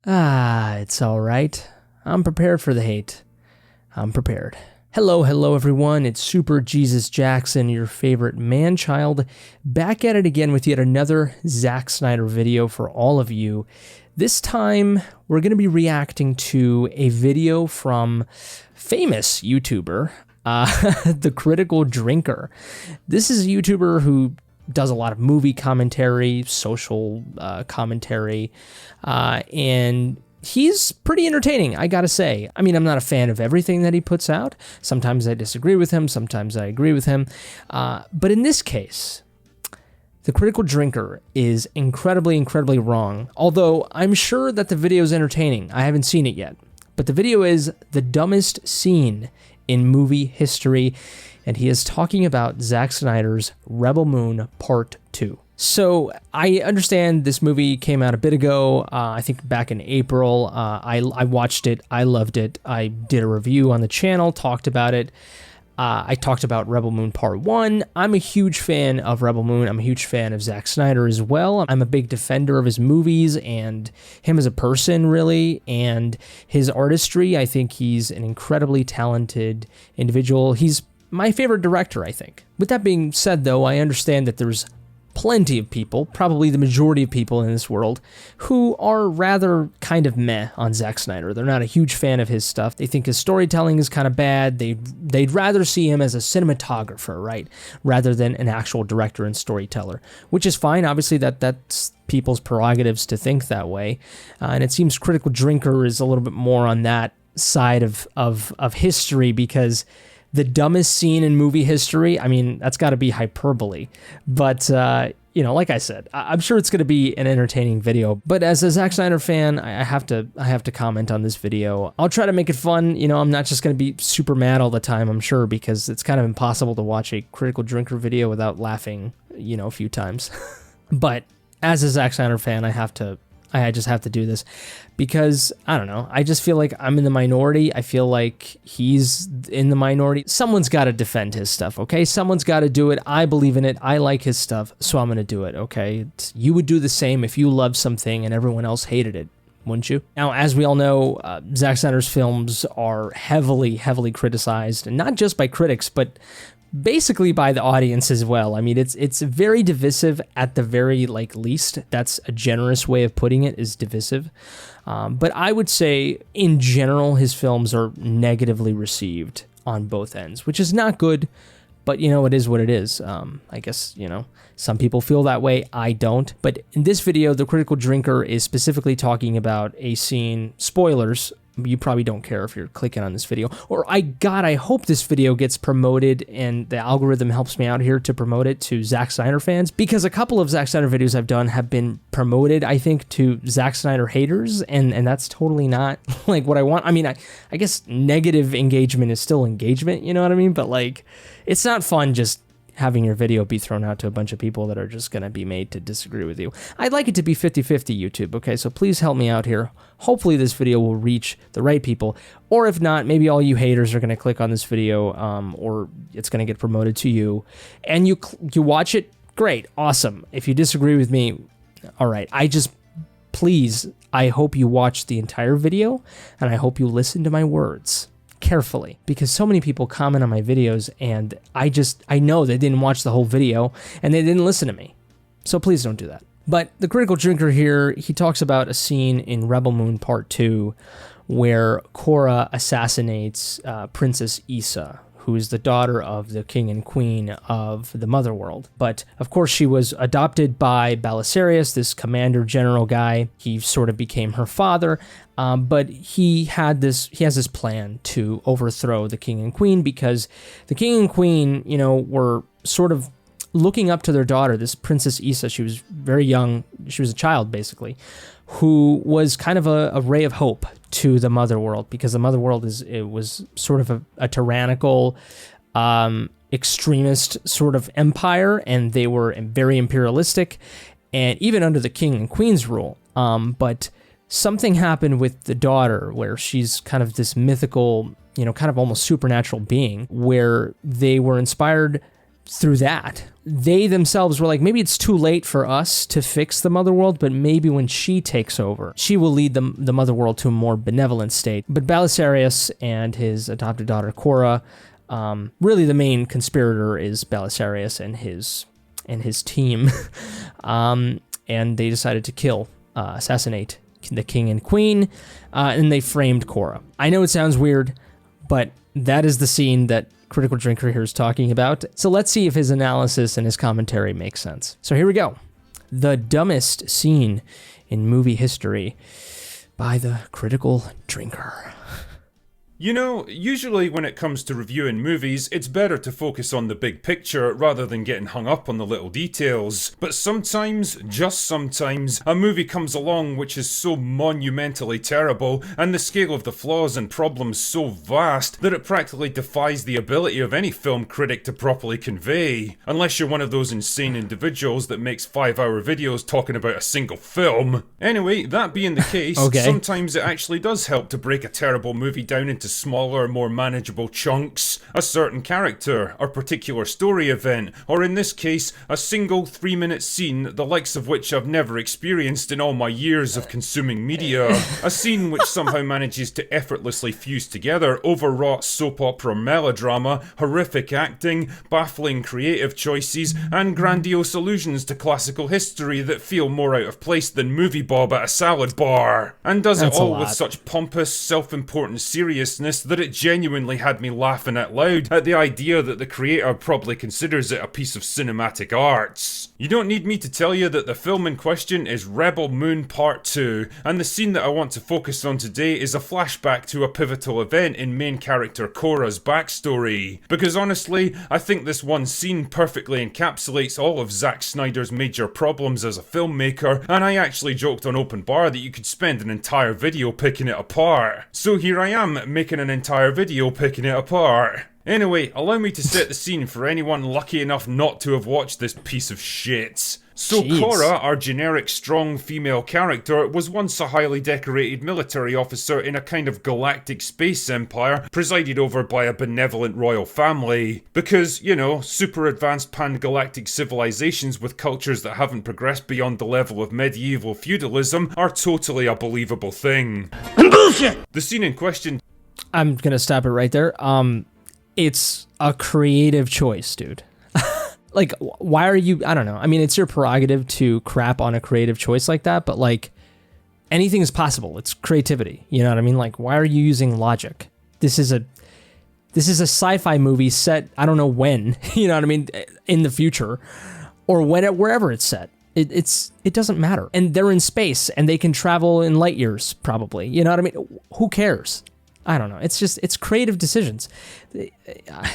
It's all right. I'm prepared for the hate. I'm prepared. Hello everyone. It's Super Jesus Jackson, your favorite man-child, back at it again with yet another Zack Snyder video for all of you. This time, we're going to be reacting to a video from famous YouTuber, The Critical Drinker. This is a YouTuber who does a lot of movie commentary, social commentary, and he's pretty entertaining, I gotta say. I mean, I'm not a fan of everything that he puts out. Sometimes I disagree with him, sometimes I agree with him. But in this case, The Critical Drinker is incredibly wrong. Although I'm sure that the video is entertaining. I haven't seen it yet. But the video is the dumbest scene in movie history, and he is talking about Zack Snyder's Rebel Moon Part 2. So I understand this movie came out a bit ago, I think back in April. I watched it, I loved it, I did a review on the channel, talked about it. I talked about Rebel Moon Part 1. I'm a huge fan of Rebel Moon. I'm a huge fan of Zack Snyder as well. I'm a big defender of his movies and him as a person, really, and his artistry. I think he's an incredibly talented individual. He's my favorite director, I think. With that being said, though, I understand that there's plenty of people, probably the majority of people in this world, who are rather kind of meh on Zack Snyder. They're not a huge fan of his stuff. They think his storytelling is kind of bad. They'd rather see him as a cinematographer, right, rather than an actual director and storyteller, which is fine. Obviously, that's people's prerogatives to think that way, and it seems Critical Drinker is a little bit more on that side of history, because the dumbest scene in movie history, I mean, that's got to be hyperbole. But, you know, like I said, I'm sure it's going to be an entertaining video. But as a Zack Snyder fan, I have to comment on this video. I'll try to make it fun. You know, I'm not just going to be super mad all the time, I'm sure, because it's kind of impossible to watch a Critical Drinker video without laughing, you know, a few times. But as a Zack Snyder fan, I just have to do this because, I don't know, I just feel like I'm in the minority. I feel like he's in the minority. Someone's got to defend his stuff, okay? Someone's got to do it. I believe in it. I like his stuff, so I'm going to do it, okay? You would do the same if you loved something and everyone else hated it, wouldn't you? Now, as we all know, Zack Snyder's films are heavily criticized, and not just by critics, but basically by the audience as well. I mean, it's very divisive at the very least. That's a generous way of putting it, is divisive. But I would say, in general, his films are negatively received on both ends, which is not good, but, you know, it is what it is. I guess, you know, some people feel that way. I don't. But in this video, The Critical Drinker is specifically talking about a scene, spoilers, you probably don't care if you're clicking on this video, or I hope this video gets promoted and the algorithm helps me out here to promote it to Zack Snyder fans, because a couple of Zack Snyder videos I've done have been promoted, I think, to Zack Snyder haters, and that's totally not like what I want. I mean, I guess negative engagement is still engagement, you know what I mean? But like, it's not fun just having your video be thrown out to a bunch of people that are just going to be made to disagree with you. I'd like it to be 50-50, YouTube, okay? So please help me out here. Hopefully this video will reach the right people, or if not, maybe all you haters are going to click on this video, or it's going to get promoted to you, and you watch it, great, awesome. If you disagree with me, all right, please, I hope you watch the entire video, and I hope you listen to my words carefully, because so many people comment on my videos and I know they didn't watch the whole video and they didn't listen to me. So please don't do that. But The Critical Drinker here, he talks about a scene in Rebel Moon Part 2 where Korra assassinates Princess Issa, who is the daughter of the king and queen of the Mother World. But of course she was adopted by Belisarius, this commander general guy. He sort of became her father, but he has this plan to overthrow the king and queen, because the king and queen, you know, were sort of looking up to their daughter, this Princess Issa. She was very young. She was a child, basically, who was kind of a ray of hope to the Mother World, because the Mother World was sort of a tyrannical, extremist sort of empire, and they were very imperialistic, and even under the king and queen's rule. But something happened with the daughter where she's kind of this mythical, you know, kind of almost supernatural being, where they were inspired through that they themselves were like, maybe it's too late for us to fix the Mother World, but maybe when she takes over, she will lead the Mother World to a more benevolent state. But Belisarius and his adopted daughter Cora, really the main conspirator is Belisarius and his team, and they decided to assassinate the king and queen, and they framed Cora. I know it sounds weird, but that is the scene that Critical Drinker here is talking about. So let's see if his analysis and his commentary makes sense. So here we go. The dumbest scene in movie history by the Critical Drinker. You know, usually when it comes to reviewing movies, it's better to focus on the big picture rather than getting hung up on the little details. But sometimes, just sometimes, a movie comes along which is so monumentally terrible, and the scale of the flaws and problems so vast, that it practically defies the ability of any film critic to properly convey. Unless you're one of those insane individuals that makes 5-hour videos talking about a single film. Anyway, that being the case, sometimes it actually does help to break a terrible movie down into smaller, more manageable chunks. A certain character, a particular story event, or in this case, a single 3-minute scene, the likes of which I've never experienced in all my years of consuming media. A scene which somehow manages to effortlessly fuse together overwrought soap opera melodrama, horrific acting, baffling creative choices, and grandiose allusions to classical history that feel more out of place than Movie Bob at a salad bar. And does it all with such pompous, self-important seriousness that it genuinely had me laughing out loud at the idea that the creator probably considers it a piece of cinematic arts. You don't need me to tell you that the film in question is Rebel Moon Part 2, and the scene that I want to focus on today is a flashback to a pivotal event in main character Cora's backstory. Because honestly, I think this one scene perfectly encapsulates all of Zack Snyder's major problems as a filmmaker, and I actually joked on Open Bar that you could spend an entire video picking it apart. So here I am, making an entire video picking it apart. Anyway, allow me to set the scene for anyone lucky enough not to have watched this piece of shit. So Cora, our generic strong female character, was once a highly decorated military officer in a kind of galactic space empire presided over by a benevolent royal family. Because, you know, super advanced pan-galactic civilizations with cultures that haven't progressed beyond the level of medieval feudalism are totally a believable thing. Bullshit! The scene in question... I'm gonna stop it right there. It's a creative choice, dude. Like, why are you... I don't know. I mean, it's your prerogative to crap on a creative choice like that, but, like, anything is possible. It's creativity. You know what I mean? Like, why are you using logic? This is a sci-fi movie set, I don't know when, you know what I mean, in the future, or wherever it's set. It doesn't matter. And they're in space, and they can travel in light years, probably. You know what I mean? Who cares? I don't know. It's creative decisions. I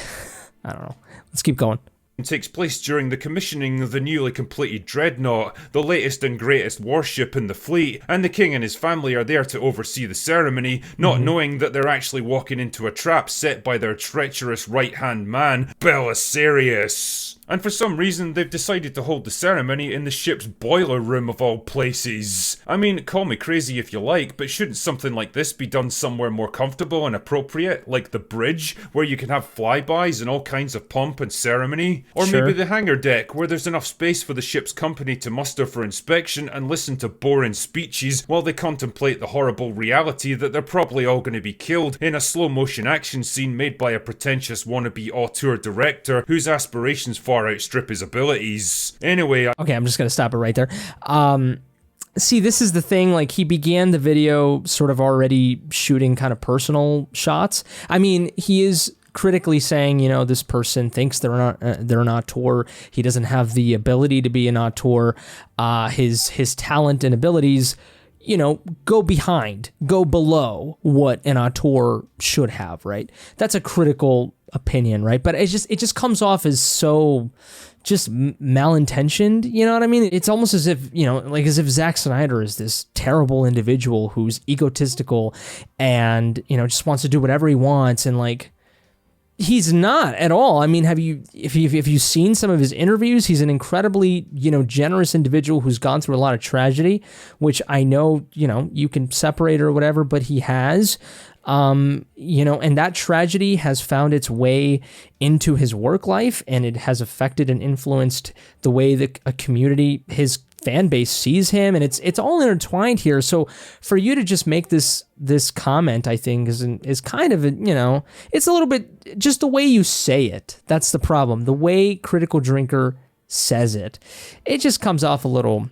don't know. Let's keep going. Takes place during the commissioning of the newly completed Dreadnought, the latest and greatest warship in the fleet, and the king and his family are there to oversee the ceremony, not knowing that they're actually walking into a trap set by their treacherous right-hand man, Belisarius. And for some reason, they've decided to hold the ceremony in the ship's boiler room of all places. I mean, call me crazy if you like, but shouldn't something like this be done somewhere more comfortable and appropriate, like the bridge, where you can have flybys and all kinds of pomp and ceremony? Or maybe the hangar deck, where there's enough space for the ship's company to muster for inspection and listen to boring speeches while they contemplate the horrible reality that they're probably all going to be killed in a slow-motion action scene made by a pretentious wannabe auteur director whose aspirations far outstrip his abilities. Anyway, okay, I'm just gonna stop it right there. See, this is the thing, like, he began the video sort of already shooting kind of personal shots. I mean, he is critically saying, you know, this person thinks they're an auteur. He doesn't have the ability to be an auteur. His talent and abilities, you know, go below what an auteur should have, right? That's a critical opinion, right? But it just comes off as so just malintentioned, you know what I mean? It's almost as if, you know, like as if Zack Snyder is this terrible individual who's egotistical and, you know, just wants to do whatever he wants, and like, He's not at all. I mean, if you've seen some of his interviews, he's an incredibly, generous individual who's gone through a lot of tragedy, which I know, you can separate or whatever, but he has. And that tragedy has found its way into his work life, and it has affected and influenced the way that a community, his fan base, sees him, and it's all intertwined here. So for you to just make this comment, I think is kind of it's a little bit just the way you say it. That's the problem. The way Critical Drinker says it just comes off a little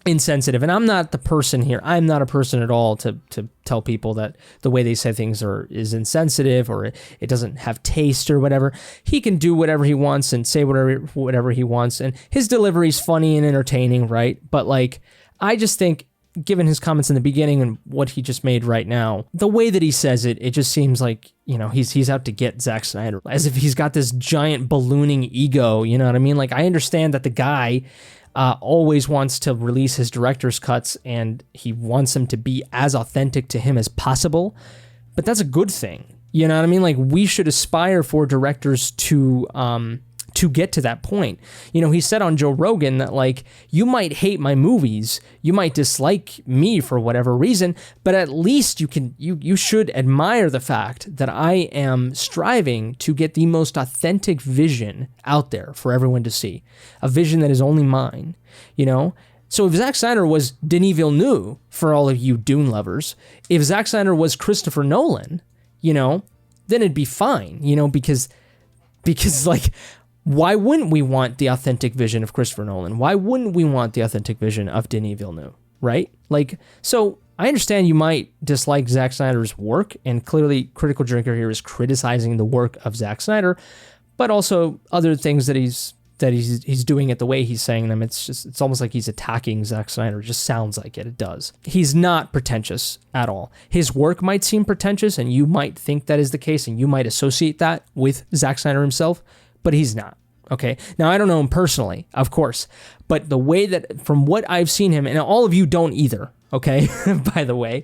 insensitive. And I'm not the person here. I'm not a person at all to tell people that the way they say things is insensitive or it doesn't have taste or whatever. He can do whatever he wants and say whatever he wants, and his delivery's funny and entertaining, right? But like, I just think, given his comments in the beginning and what he just made right now, the way that he says it just seems like, he's out to get Zack Snyder, as if he's got this giant ballooning ego, you know what I mean? Like, I understand that the guy always wants to release his director's cuts, and he wants them to be as authentic to him as possible, but that's a good thing. You know what I mean? Like, we should aspire for directors to get to that point. He said on Joe Rogan that, like, you might hate my movies, you might dislike me for whatever reason, but at least you should admire the fact that I am striving to get the most authentic vision out there for everyone to see, a vision that is only mine. So if Zack Snyder was Denis Villeneuve, for all of you Dune lovers, if Zack Snyder was Christopher Nolan, then it'd be fine, because like, why wouldn't we want the authentic vision of Christopher Nolan? Why wouldn't we want the authentic vision of Denis Villeneuve, right? Like, so I understand you might dislike Zack Snyder's work, and clearly Critical Drinker here is criticizing the work of Zack Snyder, but also other things that he's doing it, the way he's saying them. It's almost like he's attacking Zack Snyder. It just sounds like it. It does. He's not pretentious at all. His work might seem pretentious, and you might think that is the case, and you might associate that with Zack Snyder himself, but he's not. Okay. Now, I don't know him personally, of course, but the way that, from what I've seen him, and all of you don't either, okay, by the way,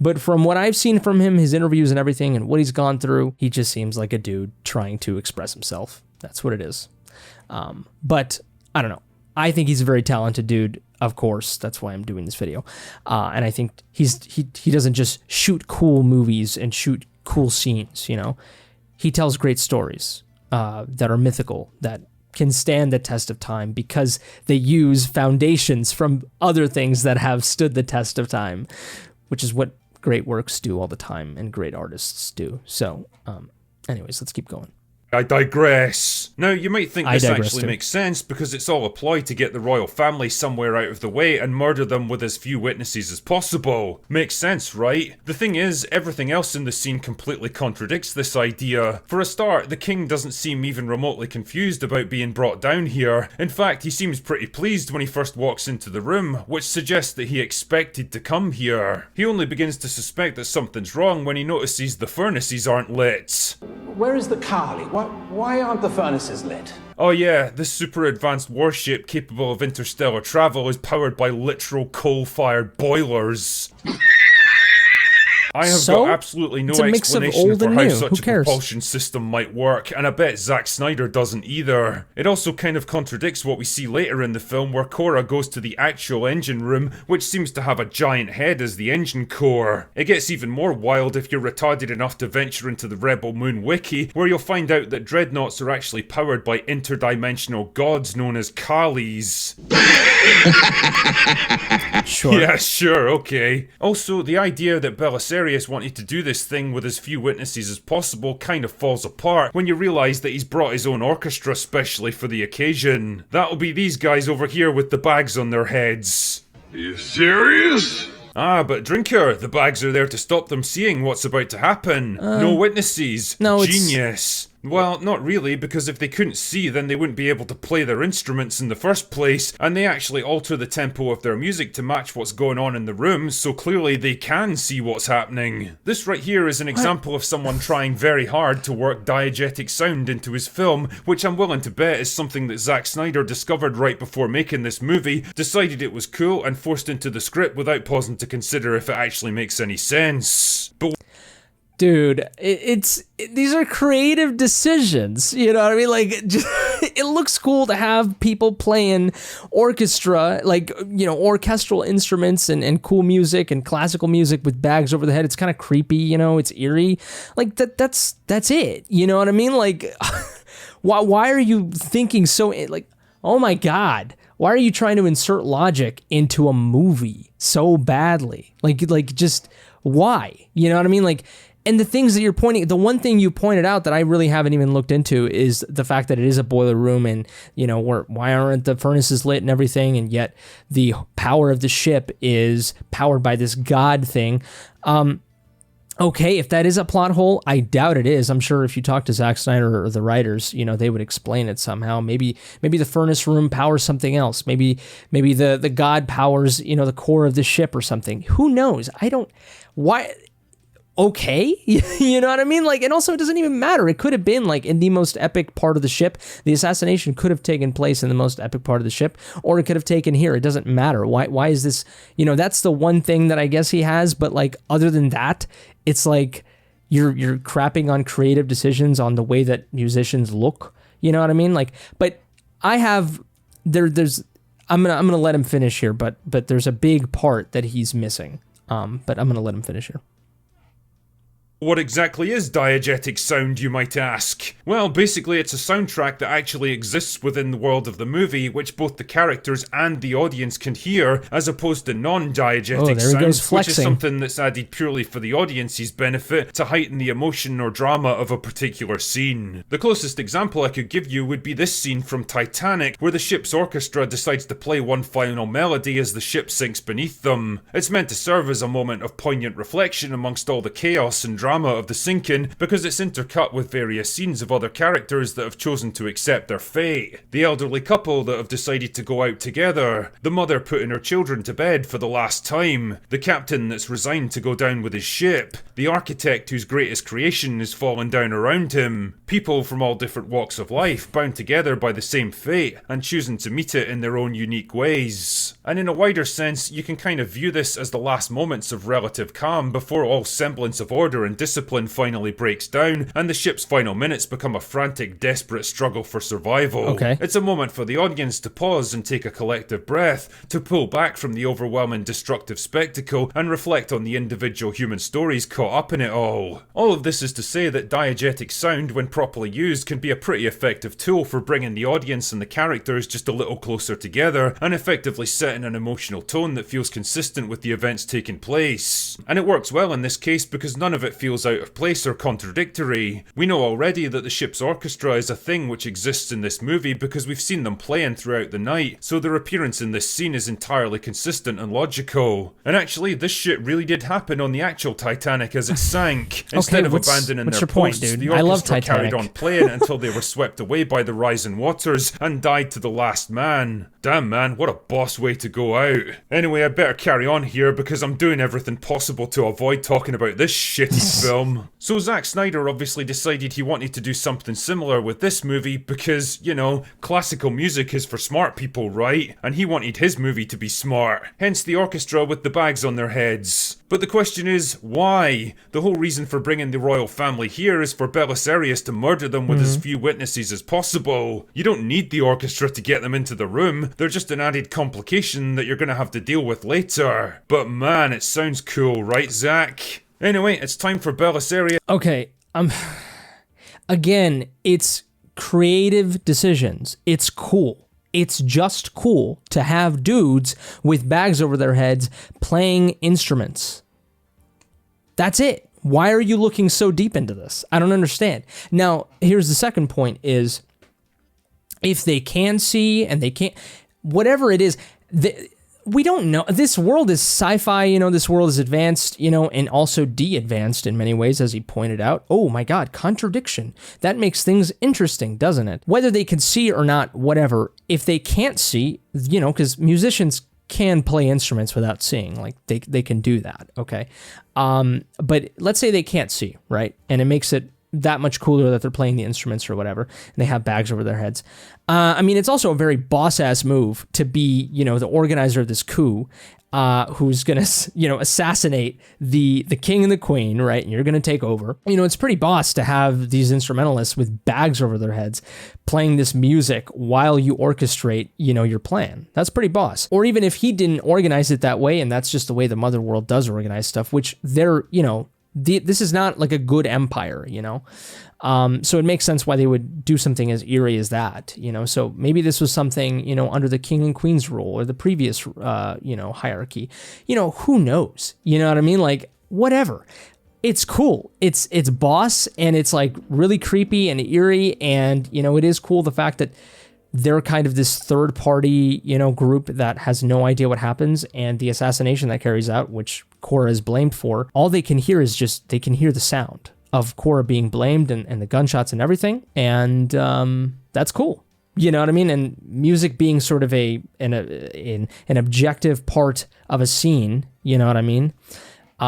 but from what I've seen from him, his interviews and everything, and what he's gone through, he just seems like a dude trying to express himself. That's what it is. But I don't know. I think he's a very talented dude. Of course, that's why I'm doing this video. And I think he doesn't just shoot cool movies and shoot cool scenes, He tells great stories that are mythical, that can stand the test of time because they use foundations from other things that have stood the test of time, which is what great works do all the time and great artists do. So, anyways, let's keep going. I digress. Now, you might think this actually too. makes sense because it's all a ploy to get the royal family somewhere out of the way and murder them with as few witnesses as possible. Makes sense, right? The thing is, everything else in the scene completely contradicts this idea. For a start, the king doesn't seem even remotely confused about being brought down here. In fact, he seems pretty pleased when he first walks into the room, which suggests that he expected to come here. He only begins to suspect that something's wrong when he notices the furnaces aren't lit. Where is the Kali? Why aren't the furnaces lit? Oh yeah, this super advanced warship capable of interstellar travel is powered by literal coal-fired boilers. I have got absolutely no explanation for how such a propulsion system might work, and I bet Zack Snyder doesn't either. It also kind of contradicts what we see later in the film where Cora goes to the actual engine room, which seems to have a giant head as the engine core. It gets even more wild if you're retarded enough to venture into the Rebel Moon wiki, where you'll find out that dreadnoughts are actually powered by interdimensional gods known as Kalis. Sure. Yeah, sure, okay. Also, the idea that Belisarius wanted to do this thing with as few witnesses as possible kind of falls apart when you realise that he's brought his own orchestra specially for the occasion. That'll be these guys over here with the bags on their heads. Are you serious? Ah, but Drinker, the bags are there to stop them seeing what's about to happen. No witnesses. No, Genius. Well, not really, because if they couldn't see, then they wouldn't be able to play their instruments in the first place, and they actually alter the tempo of their music to match what's going on in the room, so clearly they can see what's happening. This right here is an example of someone trying very hard to work diegetic sound into his film, which I'm willing to bet is something that Zack Snyder discovered right before making this movie, decided it was cool, and forced into the script without pausing to consider if it actually makes any sense. But Dude, these are creative decisions, you know what I mean? Like, it looks cool to have people playing orchestra, like, you know, orchestral instruments and cool music and classical music with bags over the head. It's kind of creepy, you know, it's eerie. Like, that's it, you know what I mean? Like, why are you thinking so, like, oh my God, why are you trying to insert logic into a movie so badly? Like, just why? You know what I mean? Like, and the things that you're pointing, the one thing you pointed out that I really haven't even looked into is the fact that it is a boiler room and, you know, why aren't the furnaces lit and everything? And yet the power of the ship is powered by this god thing. Okay, if that is a plot hole, I doubt it is. I'm sure if you talk to Zack Snyder or the writers, you know, they would explain it somehow. Maybe the furnace room powers something else. Maybe the god powers, you know, the core of the ship or something. Who knows? Why? Okay, you know what I mean? Like, and also it doesn't even matter. It could have been like in the most epic part of the ship. The assassination could have taken place in the most epic part of the ship, or it could have taken here. It doesn't matter. Why is this? You know, that's the one thing that I guess he has. But like, other than that, it's like you're crapping on creative decisions on the way that musicians look. You know what I mean? Like, but I have there's I'm gonna let him finish here, but there's a big part that he's missing. But I'm gonna let him finish here. What exactly is diegetic sound, you might ask? Well, basically it's a soundtrack that actually exists within the world of the movie, which both the characters and the audience can hear, as opposed to non-diegetic sounds, which is something that's added purely for the audience's benefit to heighten the emotion or drama of a particular scene. The closest example I could give you would be this scene from Titanic, where the ship's orchestra decides to play one final melody as the ship sinks beneath them. It's meant to serve as a moment of poignant reflection amongst all the chaos and drama of the sinking, because it's intercut with various scenes of other characters that have chosen to accept their fate. The elderly couple that have decided to go out together, the mother putting her children to bed for the last time, the captain that's resigned to go down with his ship, the architect whose greatest creation is fallen down around him, people from all different walks of life bound together by the same fate and choosing to meet it in their own unique ways. And in a wider sense, you can kind of view this as the last moments of relative calm before all semblance of order and discipline finally breaks down, and the ship's final minutes become a frantic, desperate struggle for survival. Okay. It's a moment for the audience to pause and take a collective breath, to pull back from the overwhelming destructive spectacle and reflect on the individual human stories caught up in it all. All of this is to say that diegetic sound, when properly used, can be a pretty effective tool for bringing the audience and the characters just a little closer together, and effectively setting an emotional tone that feels consistent with the events taking place. And it works well in this case because none of it feels out of place or contradictory. We know already that the ship's orchestra is a thing which exists in this movie because we've seen them playing throughout the night, so their appearance in this scene is entirely consistent and logical. And actually, this shit really did happen on the actual Titanic as it sank. Instead of abandoning their posts, the orchestra carried on playing until they were swept away by the rising waters and died to the last man. Damn man, what a boss way to go out. Anyway, I better carry on here because I'm doing everything possible to avoid talking about this shitty film. So Zack Snyder obviously decided he wanted to do something similar with this movie because, you know, classical music is for smart people, right? And he wanted his movie to be smart. Hence the orchestra with the bags on their heads. But the question is, why? The whole reason for bringing the royal family here is for Belisarius to murder them with as few witnesses as possible. You don't need the orchestra to get them into the room. They're just an added complication that you're gonna have to deal with later. But man, it sounds cool, right, Zach? Anyway, it's time for Belisarius. Okay, again, it's creative decisions. It's cool. It's just cool to have dudes with bags over their heads playing instruments. That's it. Why are you looking so deep into this? I don't understand. Now, here's the second point is, if they can see and they can't, whatever it is, we don't know. This world is sci-fi, you know, this world is advanced, you know, and also de-advanced in many ways, as he pointed out. Oh my God, contradiction. That makes things interesting, doesn't it? Whether they can see or not, whatever. If they can't see, you know, because musicians can play instruments without seeing, like they can do that, okay? But let's say they can't see, right? And it makes it that much cooler that they're playing the instruments or whatever, and they have bags over their heads. I mean, it's also a very boss-ass move to be, you know, the organizer of this coup, who's gonna, assassinate the king and the queen, right? And you're gonna take over. It's pretty boss to have these instrumentalists with bags over their heads playing this music while you orchestrate, your plan. That's pretty boss. Or even if he didn't organize it that way, and that's just the way the Mother World does organize stuff, which they're, this is not like a good empire, so it makes sense why they would do something as eerie as that, so maybe this was something, under the king and queen's rule or the previous, hierarchy, who knows, you know what I mean? Like, whatever. It's cool. It's boss, and it's like really creepy and eerie, and, it is cool the fact that they're kind of this third party, group that has no idea what happens, and the assassination that carries out, which Cora is blamed for, all they can hear is they can hear the sound of Cora being blamed and the gunshots and everything. And that's cool. You know what I mean? And music being sort of an objective part of a scene. You know what I mean?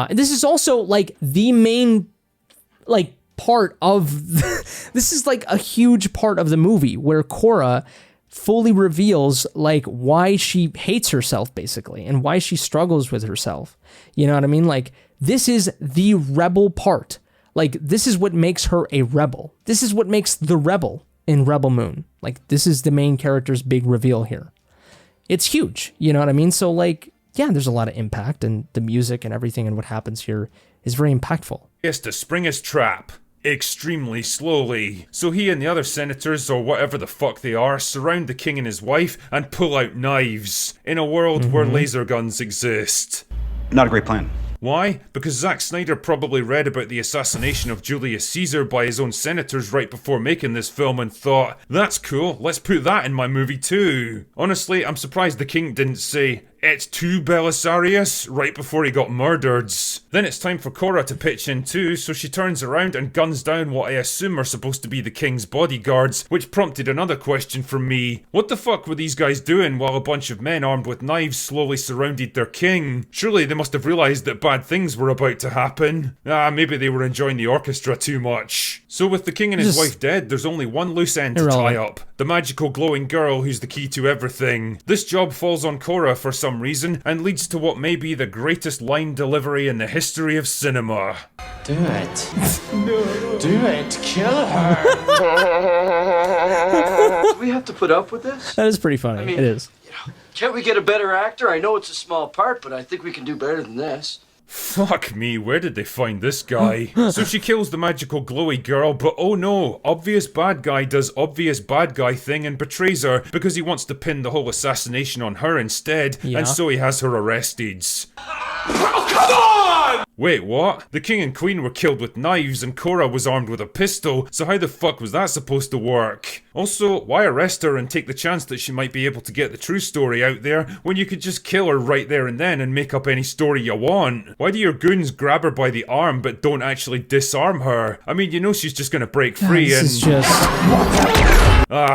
This is also like the main part of this is like a huge part of the movie where Cora fully reveals like why she hates herself basically and why she struggles with herself. You know what I mean? Like, this is the rebel part. Like, this is what makes her a rebel. This is what makes the rebel in Rebel Moon. Like, this is the main character's big reveal here. It's huge. You know what I mean? So like, yeah, there's a lot of impact, and the music and everything and what happens here is very impactful. He has to spring his trap extremely slowly. So he and the other senators, or whatever the fuck they are, surround the king and his wife and pull out knives in a world where laser guns exist. Not a great plan. Why? Because Zack Snyder probably read about the assassination of Julius Caesar by his own senators right before making this film and thought, that's cool, let's put that in my movie too. Honestly, I'm surprised the king didn't say, it's too Belisarius, right before he got murdered. Then it's time for Cora to pitch in too, so she turns around and guns down what I assume are supposed to be the king's bodyguards, which prompted another question from me. What the fuck were these guys doing while a bunch of men armed with knives slowly surrounded their king? Surely they must have realised that bad things were about to happen. Maybe they were enjoying the orchestra too much. So with the king and his wife dead, there's only one loose end to tie up. The magical glowing girl who's the key to everything. This job falls on Cora for some reason and leads to what may be the greatest line delivery in the history of cinema. Do it. Do it. Kill her. Do we have to put up with this? That is pretty funny. It is. Can't we get a better actor? I know it's a small part, but I think we can do better than this. Fuck me, where did they find this guy? So she kills the magical glowy girl, but oh no, obvious bad guy does obvious bad guy thing and betrays her because he wants to pin the whole assassination on her instead, and so he has her arrested. Oh, come on! Wait, what? The king and queen were killed with knives and Cora was armed with a pistol, so how the fuck was that supposed to work? Also, why arrest her and take the chance that she might be able to get the true story out there when you could just kill her right there and then and make up any story you want? Why do your goons grab her by the arm but don't actually disarm her? I mean, you know she's just gonna break free and...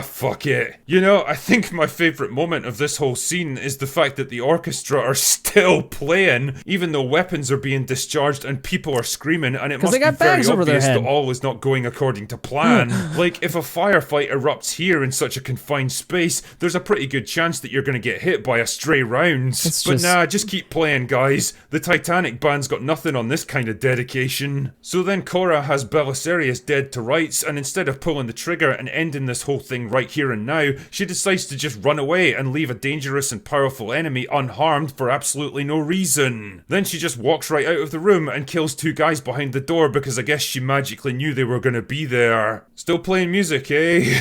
fuck it. You know, I think my favourite moment of this whole scene is the fact that the orchestra are still playing, even though weapons are being discharged and people are screaming, and it must be very obvious that all is not going according to plan. Like, if a firefight erupts here in such a confined space, there's a pretty good chance that you're gonna get hit by a stray round. Nah, just keep playing, guys. The Titanic band's got nothing on this kind of dedication. So then Cora has Belisarius dead to rights, and instead of pulling the trigger and ending this whole thing right here and now, she decides to just run away and leave a dangerous and powerful enemy unharmed for absolutely no reason. Then she just walks right out of the room and kills two guys behind the door because I guess she magically knew they were gonna be there. Still playing music, eh?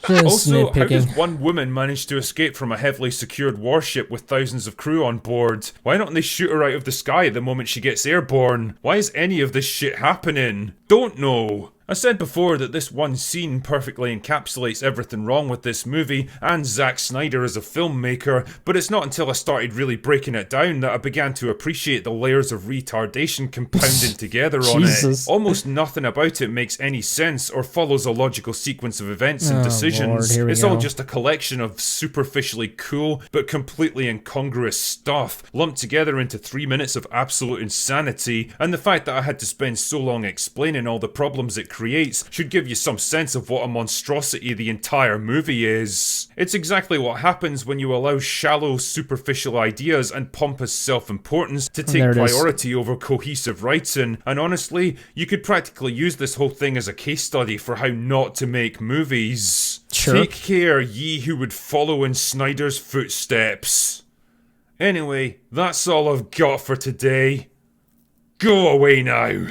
Also, how does one woman manage to escape from a heavily secured warship with thousands of crew on board? Why don't they shoot her out of the sky the moment she gets airborne? Why is any of this shit happening? Don't know. I said before that this one scene perfectly encapsulates everything wrong with this movie and Zack Snyder as a filmmaker, but it's not until I started really breaking it down that I began to appreciate the layers of retardation compounded together on it. Almost nothing about it makes any sense or follows a logical sequence of events and decisions. Lord, it's all just a collection of superficially cool but completely incongruous stuff lumped together into 3 minutes of absolute insanity, and the fact that I had to spend so long explaining and all the problems it creates should give you some sense of what a monstrosity the entire movie is. It's exactly what happens when you allow shallow, superficial ideas and pompous self-importance to take priority over cohesive writing, and honestly, you could practically use this whole thing as a case study for how not to make movies. Sure. Take care, ye who would follow in Snyder's footsteps. Anyway, that's all I've got for today. Go away now.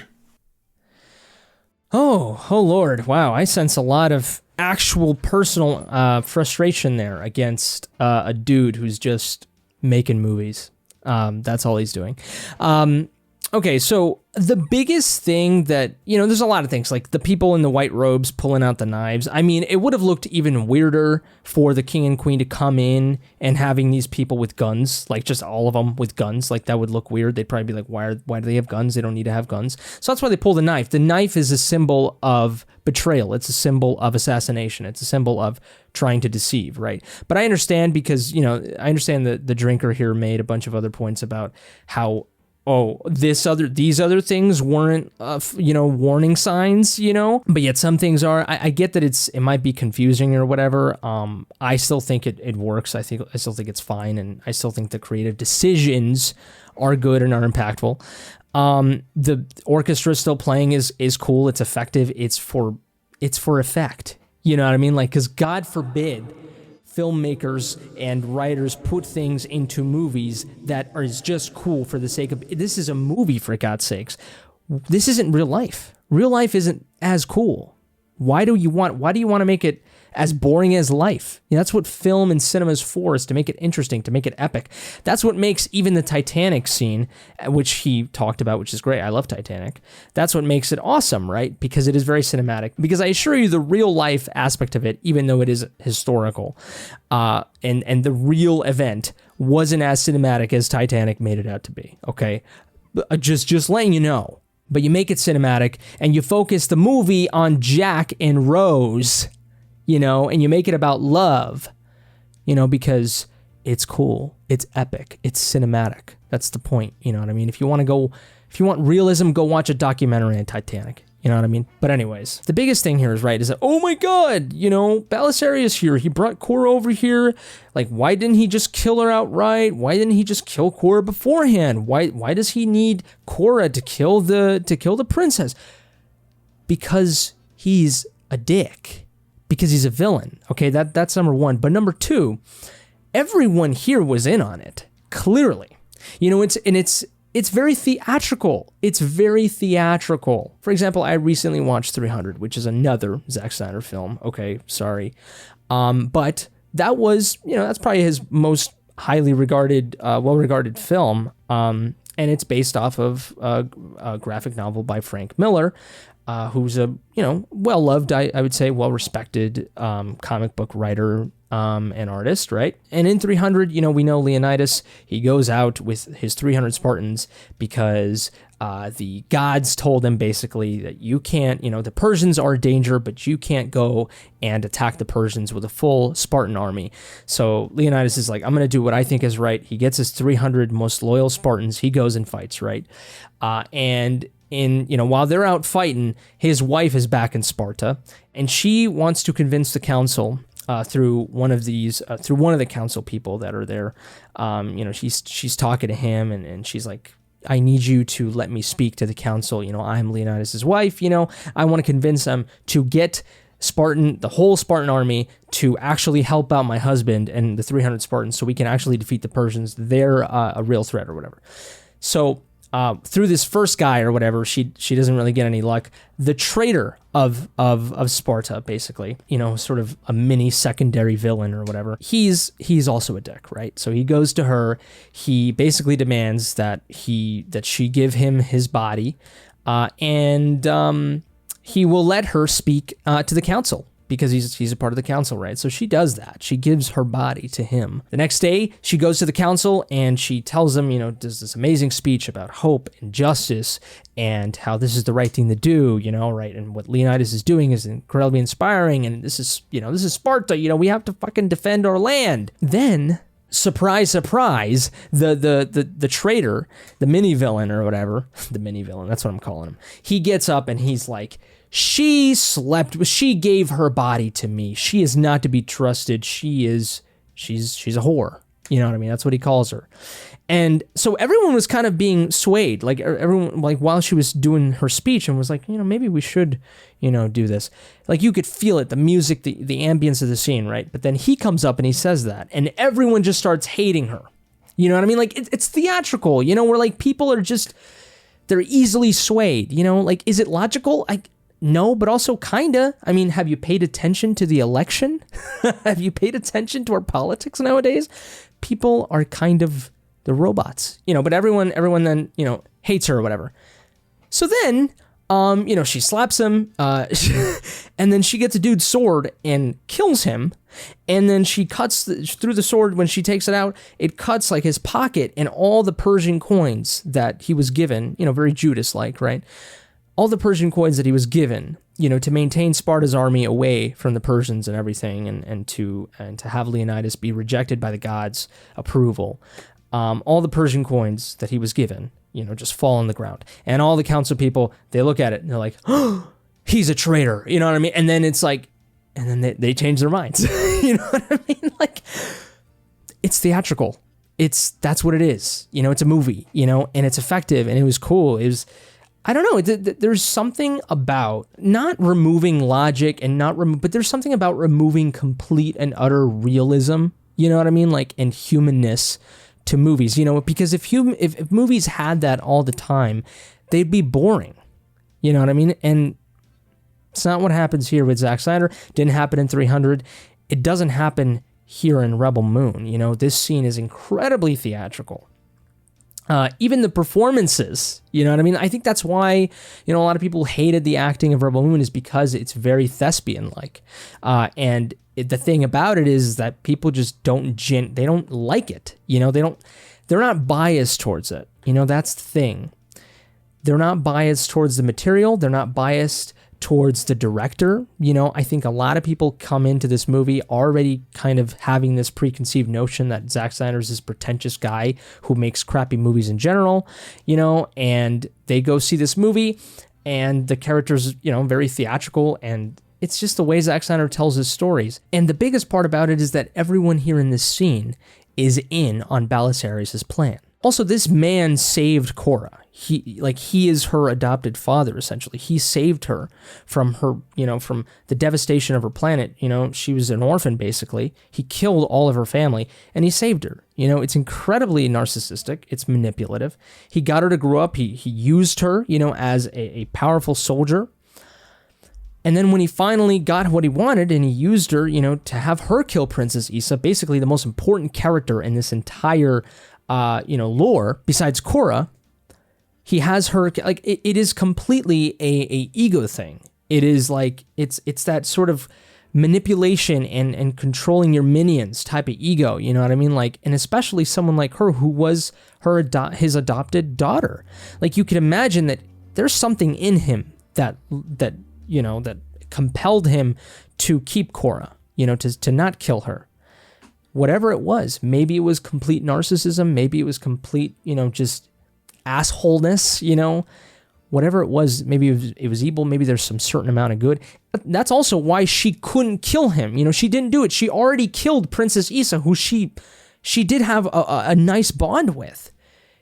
Oh Lord. Wow, I sense a lot of actual personal frustration there against a dude who's just making movies. That's all he's doing. Okay, so the biggest thing that, there's a lot of things, like the people in the white robes pulling out the knives. I mean, it would have looked even weirder for the king and queen to come in and having these people with guns, like just all of them with guns. Like, that would look weird. They'd probably be like, why do they have guns? They don't need to have guns. So that's why they pull the knife. The knife is a symbol of betrayal. It's a symbol of assassination. It's a symbol of trying to deceive, right? But I understand because, I understand that the drinker here made a bunch of other points about how, these other things weren't, warning signs, but yet some things are. I get that it might be confusing or whatever. I still think it works. I still think it's fine, and I still think the creative decisions are good and are impactful. The orchestra still playing is cool. It's effective. It's for effect. You know what I mean? Like, because God forbid filmmakers and writers put things into movies that are just cool for the sake of, this is a movie, for God's sakes. This isn't real life. Real life isn't as cool. Why do you want to make it as boring as life? That's what film and cinema is for, is to make it interesting, to make it epic. That's what makes even the Titanic scene, which he talked about, which is great. I love Titanic. That's what makes it awesome, right? Because it is very cinematic. Because I assure you, the real life aspect of it, even though it is historical, and the real event wasn't as cinematic as Titanic made it out to be. Okay, just letting you know. But you make it cinematic, and you focus the movie on Jack and Rose, and you make it about love, because it's cool, it's epic, it's cinematic. That's the point, you know what I mean? If you want realism, go watch a documentary on Titanic, you know what I mean? But anyways, the biggest thing here is that, oh my God, Belisarius here, he brought Cora over here. Like, why didn't he just kill her outright? Why didn't he just kill Cora beforehand? Why does he need Cora to kill the princess? Because he's a dick. Because he's a villain. Okay, that's number one. But number two, everyone here was in on it. Clearly. It's very theatrical. It's very theatrical. For example, I recently watched 300, which is another Zack Snyder film. Okay, sorry. But that was, that's probably his most highly regarded, well-regarded film. And it's based off of a graphic novel by Frank Miller, who's a, well-loved, I would say, well-respected comic book writer and artist, right? And in 300, we know Leonidas, he goes out with his 300 Spartans because the gods told him basically that you can't, the Persians are a danger, but you can't go and attack the Persians with a full Spartan army. So Leonidas is like, I'm going to do what I think is right. He gets his 300 most loyal Spartans. He goes and fights, right? While they're out fighting, his wife is back in Sparta, and she wants to convince the council through one of the council people that are there. She's talking to him, and she's like, I need you to let me speak to the council. I'm Leonidas' wife. I want to convince them to get the whole Spartan army to actually help out my husband and the 300 Spartans so we can actually defeat the Persians. They're a real threat or whatever. So through this first guy or whatever, she doesn't really get any luck. The traitor of Sparta, basically, sort of a mini secondary villain or whatever. He's also a dick, right? So he goes to her. He basically demands that she give him his body, and he will let her speak to the council. Because he's a part of the council, right? So she does that. She gives her body to him. The next day, she goes to the council and she tells them, does this amazing speech about hope and justice and how this is the right thing to do, right? And what Leonidas is doing is incredibly inspiring. And this is Sparta, we have to fucking defend our land. Then surprise, surprise, the traitor, the mini villain or whatever, the mini villain, that's what I'm calling him. He gets up and he's like, she gave her body to me. She is not to be trusted. She's a whore. You know what I mean? That's what he calls her. And so everyone was kind of being swayed, like everyone, like while she was doing her speech, and was like, maybe we should, do this. Like you could feel it, the music, the ambience of the scene, right? But then he comes up and he says that, and everyone just starts hating her. You know what I mean? Like it's theatrical, where like people are just, they're easily swayed, like, is it logical? No, but also kinda. I mean, have you paid attention to the election? Have you paid attention to our politics nowadays? People are kind of the robots, but everyone then, hates her or whatever. So then, she slaps him, and then she gets a dude's sword and kills him. And then she cuts through the sword. When she takes it out, it cuts like his pocket and all the Persian coins that he was given, very Judas-like, right? All the Persian coins that he was given, to maintain Sparta's army away from the Persians and everything, and to have Leonidas be rejected by the gods' approval. All the Persian coins that he was given, just fall on the ground. And all the council people, they look at it and they're like, oh, he's a traitor. You know what I mean? And then it's like, and then they change their minds. You know what I mean? Like, it's theatrical. That's what it is. It's a movie, and it's effective, and it was cool. It was, I don't know, there's something about not removing logic and but there's something about removing complete and utter realism, you know what I mean? Like, and humanness to movies, because if movies had that all the time, they'd be boring, you know what I mean? And it's not what happens here with Zack Snyder. Didn't happen in 300. It doesn't happen here in Rebel Moon. This scene is incredibly theatrical. Even the performances, you know what I mean? I think that's why, a lot of people hated the acting of Rebel Moon, is because it's very thespian-like. And the thing about it is that people just they don't like it. They're not biased towards it. That's the thing. They're not biased towards the material. They're not biased towards the director. I think a lot of people come into this movie already kind of having this preconceived notion that Zack Snyder's this pretentious guy who makes crappy movies in general, and they go see this movie and the character's, very theatrical, and it's just the way Zack Snyder tells his stories. And the biggest part about it is that everyone here in this scene is in on Balisarius' plan. Also, this man saved Korra. He is her adopted father, essentially. He saved her from her, from the devastation of her planet. She was an orphan, basically. He killed all of her family, and he saved her. It's incredibly narcissistic. It's manipulative. He got her to grow up. He used her, as a powerful soldier. And then when he finally got what he wanted, and he used her, to have her kill Princess Issa, basically the most important character in this entire lore, besides Korra, he has her, like, it is completely a ego thing. It is like, it's that sort of manipulation and controlling your minions type of ego, you know what I mean? Like, and especially someone like her, who was his adopted daughter. Like, you could imagine that there's something in him that compelled him to keep Korra, to not kill her. Whatever it was, maybe it was complete narcissism, maybe it was complete, just assholeness, whatever it was, maybe it was evil, maybe there's some certain amount of good. That's also why she couldn't kill him. She didn't do it. She already killed Princess Issa, who she did have a nice bond with.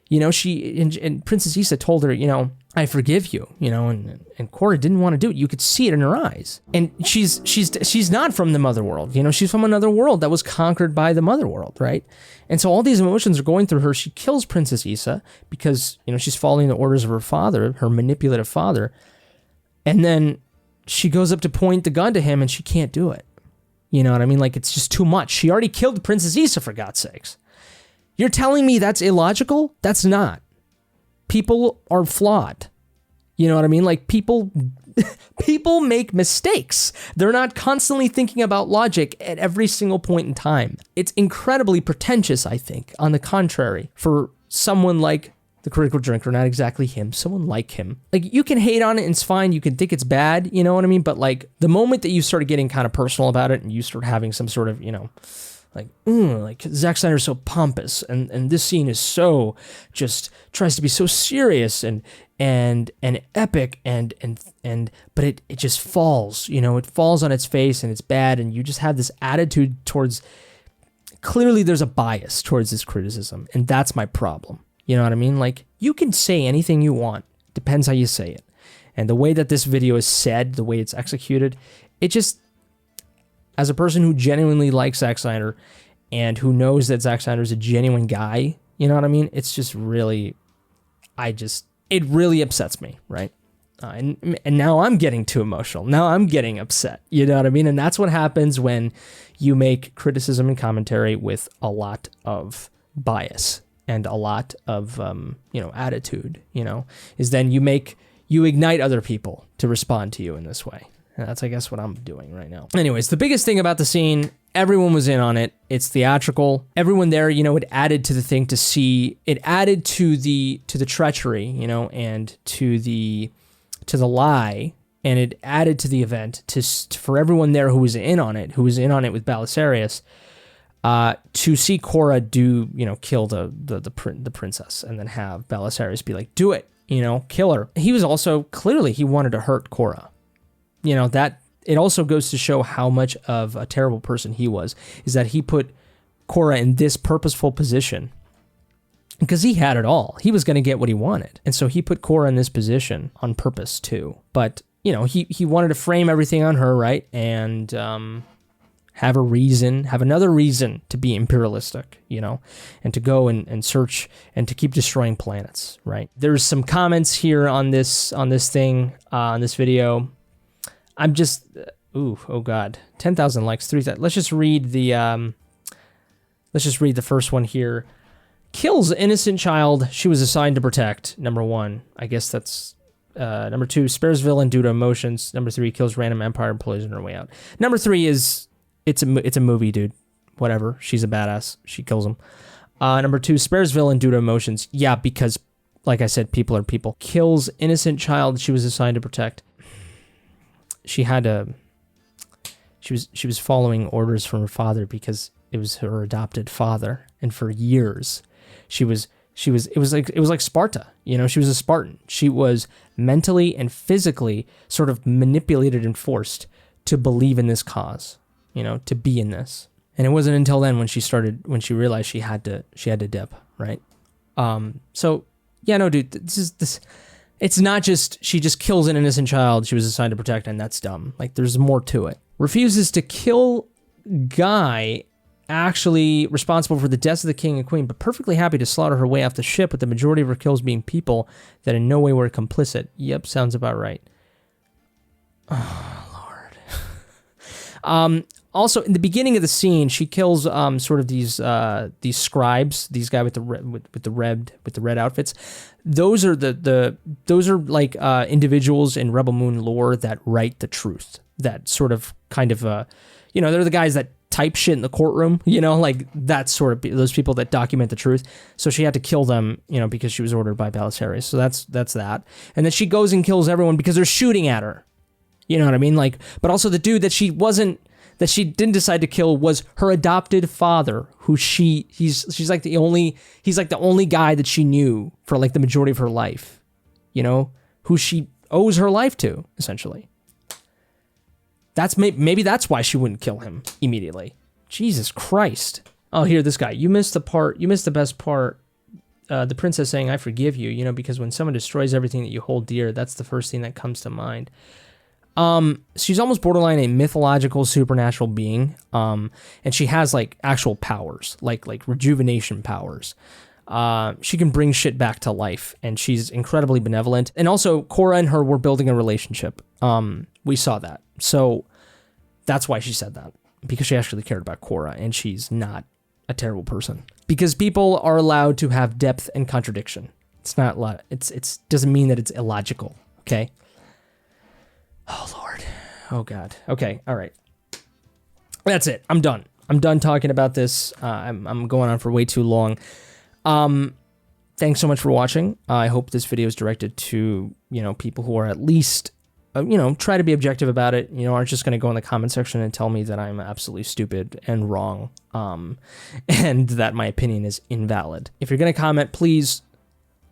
And Princess Issa told her, I forgive you, and Korra didn't want to do it. You could see it in her eyes. And she's not from the mother world, she's from another world that was conquered by the mother world, right? And so all these emotions are going through her. She kills Princess Issa because, she's following the orders of her father, her manipulative father. And then she goes up to point the gun to him and she can't do it. You know what I mean? Like, it's just too much. She already killed Princess Issa, for God's sakes. You're telling me that's illogical? That's not. People are flawed. You know what I mean? Like, people make mistakes. They're not constantly thinking about logic at every single point in time. It's incredibly pretentious, I think, on the contrary, for someone like the critical drinker, not exactly him, someone like him. Like, you can hate on it and it's fine. You can think it's bad, you know what I mean? But like, the moment that you started getting kind of personal about it and you start having some sort of, Like Zack Snyder's so pompous, and this scene is so just tries to be so serious and epic but it just falls, it falls on its face and it's bad, and you just have this attitude towards. Clearly, there's a bias towards this criticism, and that's my problem. You know what I mean? Like, you can say anything you want, depends how you say it, and the way that this video is said, the way it's executed, it just. As a person who genuinely likes Zack Snyder and who knows that Zack Snyder is a genuine guy, you know what I mean? It's just really, it really upsets me, right? And now I'm getting too emotional. Now I'm getting upset, you know what I mean? And that's what happens when you make criticism and commentary with a lot of bias and a lot of, attitude, is then you ignite other people to respond to you in this way. And that's, I guess, what I'm doing right now. Anyways, the biggest thing about the scene, everyone was in on it. It's theatrical. Everyone there, it added to the thing to see. It added to the treachery, and to the lie, and it added to the event for everyone there who was in on it with Belisarius, to see Cora kill the princess, and then have Belisarius be like, do it, kill her. He was also clearly he wanted to hurt Cora. That it also goes to show how much of a terrible person he was, is that he put Cora in this purposeful position because he had it all. He was going to get what he wanted. And so he put Cora in this position on purpose too. But, he wanted to frame everything on her, right? And have another reason to be imperialistic, and to go and search and to keep destroying planets, right? There's some comments here on this video. I'm just, oh God, 10,000 likes, 3,000. Let's just read the first one here. Kills innocent child she was assigned to protect. Number 1, I guess that's, number 2, spares villain due to emotions. Number 3, kills random Empire employees on her way out. Number 3 is, it's a movie, dude. Whatever, she's a badass. She kills him. Number 2, spares villain due to emotions. Yeah, because, like I said, people are people. Kills innocent child she was assigned to protect. She was following orders from her father because it was her adopted father, and for years it was like Sparta, she was a Spartan. She was mentally and physically sort of manipulated and forced to believe in this cause, to be in this. And it wasn't until then when she realized she had to dip, right? So yeah, no, dude, this. It's not just, she just kills an innocent child she was assigned to protect, and that's dumb. Like, there's more to it. Refuses to kill guy actually responsible for the deaths of the king and queen, but perfectly happy to slaughter her way off the ship, with the majority of her kills being people that in no way were complicit. Yep, sounds about right. Oh, Lord. Also, in the beginning of the scene, she kills sort of these scribes, these guys with the red outfits. Those are those are like individuals in Rebel Moon lore that write the truth. That sort of kind of they're the guys that type shit in the courtroom. Like that sort of those people that document the truth. So she had to kill them, because she was ordered by Belisarius. So that's that. And then she goes and kills everyone because they're shooting at her. You know what I mean? Like, but also the dude that she didn't decide to kill was her adopted father, who he's like the only guy that she knew for like the majority of her life, who she owes her life to, essentially. Maybe that's why she wouldn't kill him immediately. Jesus Christ. Oh, here, this guy. You missed the best part. The princess saying, "I forgive you," because when someone destroys everything that you hold dear, that's the first thing that comes to mind. She's almost borderline a mythological supernatural being. And she has like actual powers, like rejuvenation powers. She can bring shit back to life, and she's incredibly benevolent. And also Cora and her were building a relationship. We saw that. So that's why she said that, because she actually cared about Cora, and she's not a terrible person. Because people are allowed to have depth and contradiction. It's not it's doesn't mean that it's illogical. Okay. Oh, Lord. Oh, God. Okay. All right. That's it. I'm done. I'm done talking about this. I'm going on for way too long. Thanks so much for watching. I hope this video is directed to, people who are at least try to be objective about it. Aren't just going to go in the comment section and tell me that I'm absolutely stupid and wrong, and that my opinion is invalid. If you're going to comment, please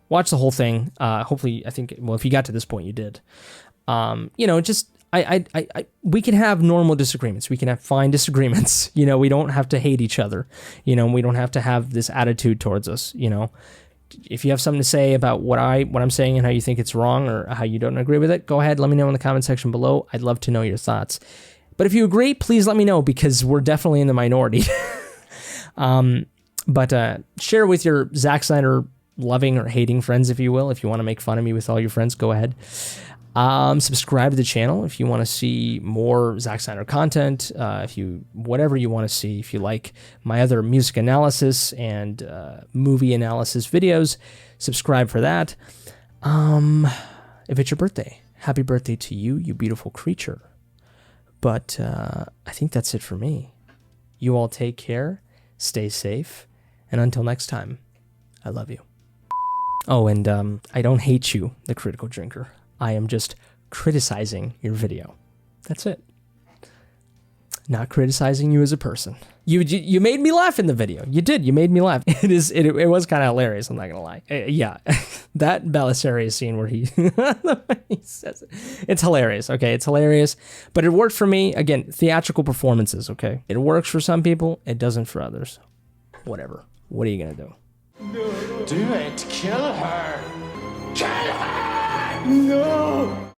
watch the whole thing. Hopefully, if you got to this point, you did. We can have normal disagreements. We can have fine disagreements. We don't have to hate each other. We don't have to have this attitude towards us. If you have something to say about what I'm saying and how you think it's wrong or how you don't agree with it, go ahead. Let me know in the comment section below. I'd love to know your thoughts. But if you agree, please let me know, because we're definitely in the minority. But share with your Zack Snyder loving or hating friends, if you will. If you want to make fun of me with all your friends, go ahead. Subscribe to the channel if you want to see more Zack Snyder content. Whatever you want to see. If you like my other music analysis and movie analysis videos, subscribe for that. If it's your birthday, happy birthday to you, you beautiful creature. But I think that's it for me. You all take care, stay safe, and until next time, I love you. Oh, and I don't hate you, the critical drinker. I am just criticizing your video. That's it. Not criticizing you as a person. You made me laugh in the video. You did. You made me laugh. It was kind of hilarious. I'm not gonna lie. Yeah, that Belisarius scene where he says it. It's hilarious. Okay, it's hilarious. But it worked for me. Again, theatrical performances. Okay, it works for some people. It doesn't for others. Whatever. What are you gonna do? Do it. Kill her. Kill her! No!